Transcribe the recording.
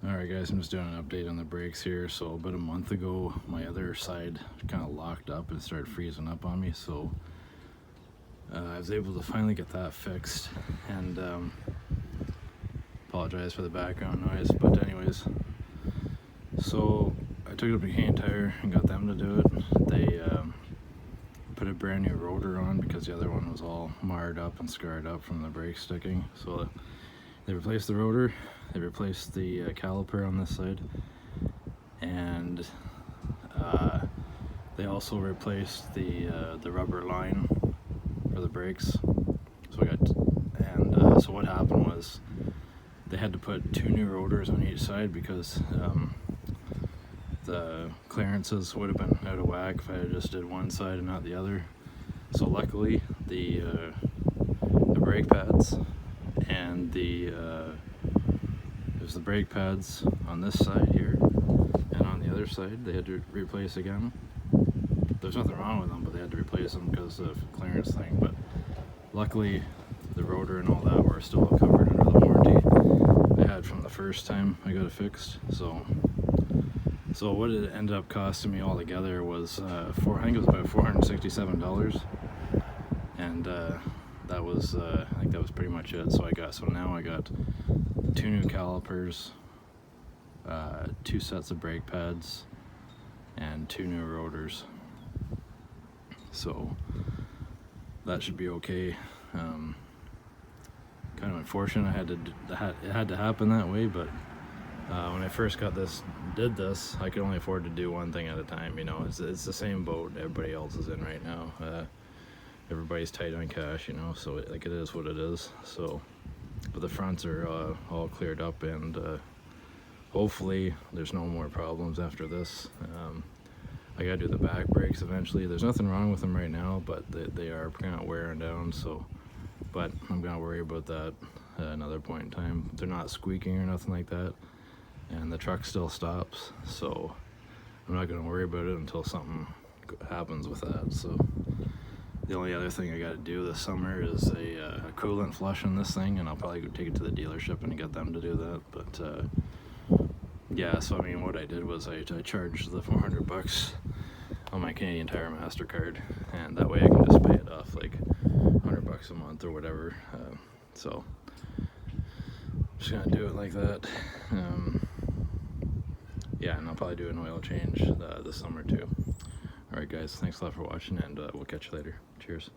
Alright guys, I'm just doing an update on the brakes here. So about a month ago, my other side kind of locked up and started freezing up on me. So I was able to finally get that fixed, and apologize for the background noise, but anyways, so I took it to Canadian Tire and got them to do it. They put a brand new rotor on because the other one was all marred up and scarred up from the brake sticking. So they replaced the rotor, they replaced the caliper on this side, and they also replaced the rubber line for the brakes. So what happened was they had to put 2 new rotors on each side because the clearances would have been out of whack if I had just did one side and not the other. So luckily the brake pads and there's the brake pads on this side here, and on the other side they had to replace again. There's nothing wrong with them, but they had to replace them because of clearance thing. But luckily the rotor and all that were still covered under the warranty I had from the first time I got it fixed. So what it ended up costing me altogether was I think it was about $467, and that was I think that was pretty much it. So now I got 2 new calipers, 2 sets of brake pads, and 2 new rotors. So that should be okay. Kind of unfortunate it had to happen that way, but when I first did this, I could only afford to do one thing at a time. You know, it's the same boat everybody else is in right now. Everybody's tight on cash, you know, so it is what it is. So, but the fronts are all cleared up, and hopefully there's no more problems after this. I gotta do the back brakes eventually. There's nothing wrong with them right now, but they are kind of wearing down. So, but I'm gonna worry about that at another point in time. They're not squeaking or nothing like that, and the truck still stops. So I'm not gonna worry about it until something happens with that. So the only other thing I gotta do this summer is a coolant flush on this thing, and I'll probably go take it to the dealership and get them to do that. But yeah, so I mean, what I did was I charged the $400 on my Canadian Tire MasterCard, and that way I can just pay it off like $100 a month or whatever. So I'm just gonna do it like that. Yeah, and I'll probably do an oil change this summer too. Alright guys, thanks a lot for watching, and we'll catch you later. Cheers.